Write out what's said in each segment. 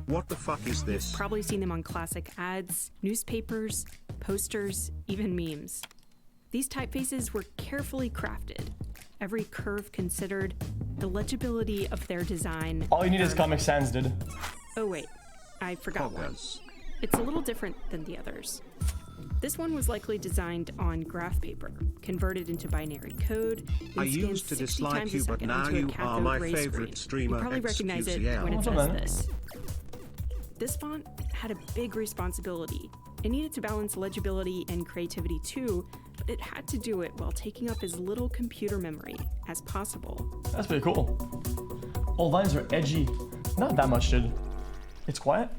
What the fuck is this? You've probably seen them on classic ads, newspapers, posters, even memes. These typefaces were carefully crafted, every curve considered, the legibility of their design. All you need is Comic Sans, dude. Oh wait, I forgot one. Poggers. It's a little different than the others. This one was likely designed on graph paper, converted into binary code, and I scanned used to 60 dislike times a you, but second now onto a you are cathode my ray favorite screen. streamer, You probably recognize it xQcOW. when it What's says up, man? this. This font had a big responsibility. It needed to balance legibility and creativity too, but it had to do it while taking up as little computer memory as possible. That's pretty cool. All lines are edgy. Not that much, dude. It's quiet.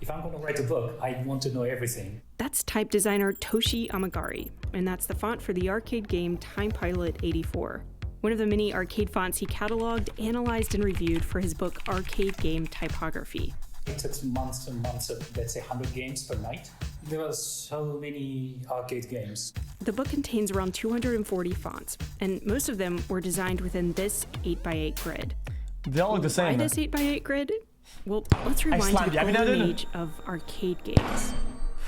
If I'm going to write a book, I want to know everything. That's type designer Toshi Amagari, and that's the font for the arcade game Time Pilot 84. One of the many arcade fonts he cataloged, analyzed, and reviewed for his book Arcade Game Typography. It took months and months of, let's say, 100 games per night. There were so many arcade games. The book contains around 240 fonts, and most of them were designed within this 8x8 grid. They all look the Why same. this 8x8 grid? Well, let's rewind to slapped the you. I mean, I golden didn't. age of arcade games.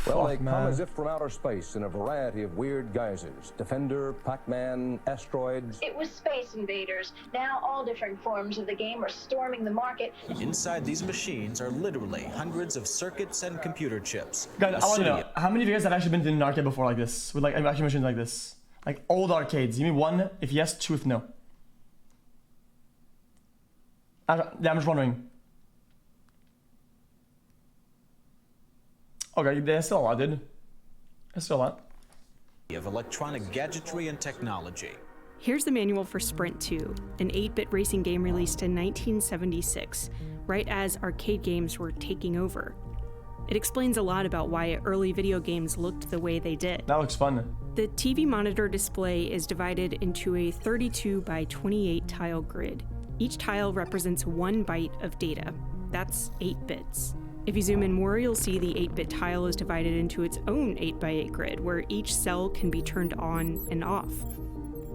Well, they Fuck, come man. as if from outer space in a variety of weird guises. Defender, Pac-Man, asteroids. It was Space Invaders. Now all different forms of the game are storming the market. Inside these machines are literally hundreds of circuits and computer chips. Guys, I want to know, Assuming- how many of you guys have actually been to an arcade before like this? With like actually machines like this? Like old arcades. Give me one if yes, two if no. I'm just wondering. Okay, there's still a lot, dude. There's still a lot. of electronic gadgetry and technology. Here's the manual for Sprint 2, an 8-bit racing game released in 1976, right as arcade games were taking over. It explains a lot about why early video games looked the way they did. That looks fun. The TV monitor display is divided into a 32 by 28 tile grid. Each tile represents 1 byte of data. That's 8 bits. If you zoom in more, you'll see the 8-bit tile is divided into its own 8x8 grid, where each cell can be turned on and off.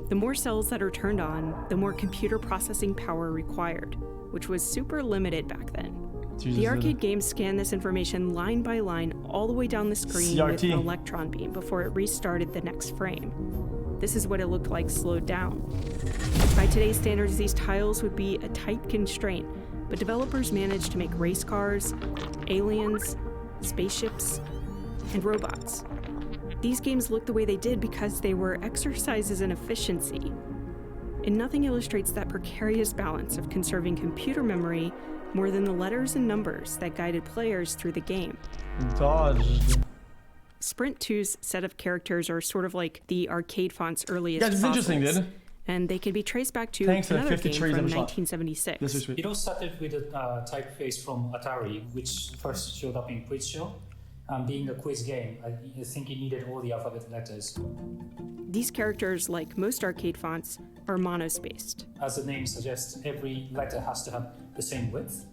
The more cells that are turned on, the more computer processing power required, which was super limited back then. The arcade games scanned this information line by line all the way down the screen with an electron beam before it restarted the next frame. This is what it looked like slowed down. By today's standards, these tiles would be a tight constraint, but developers managed to make race cars, aliens, spaceships, and robots. These games looked the way they did because they were exercises in efficiency. And nothing illustrates that precarious balance of conserving computer memory more than the letters and numbers that guided players through the game. Dodged. Sprint 2's set of characters are sort of like the arcade font's earliest Yeah, this is interesting, fossils, dude. and they can be traced back to Thanks for the another 50 game trees from ever shot. 1976. This is sweet. It all started with a typeface from Atari, which first showed up in Quiz Show. Being a quiz game, I think it needed all the alphabet letters. These characters, like most arcade fonts, are monospaced. As the name suggests, every letter has to have the same width.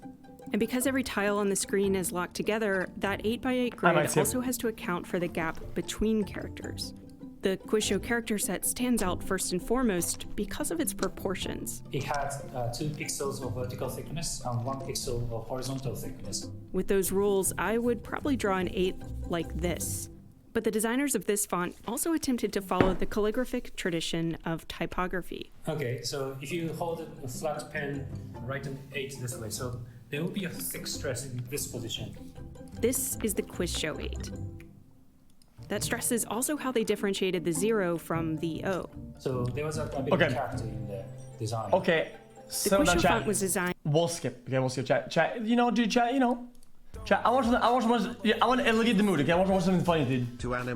And because every tile on the screen is locked together, that 8x8 might grid skip. also has to account for the gap between characters. The Quiz Show character set stands out first and foremost because of its proportions. It had 2 pixels of vertical thickness and 1 pixel of horizontal thickness. With those rules, I would probably draw an 8 like this. But the designers of this font also attempted to follow the calligraphic tradition of typography. Okay, so if you hold a flat pen, write an 8 this way, so there will be a thick stress in this position. This is the Quiz Show 8. That stress is also how they differentiated the 0 from the O. So there was a bit Okay. of character in the design. Okay, The so Quiz now Show chat. font was designed We'll skip. Okay, we'll skip. Chat. You know, dude. Chat. You know. Chat. I want to elevate the mood. Okay, I want to watch something funny, dude. To animate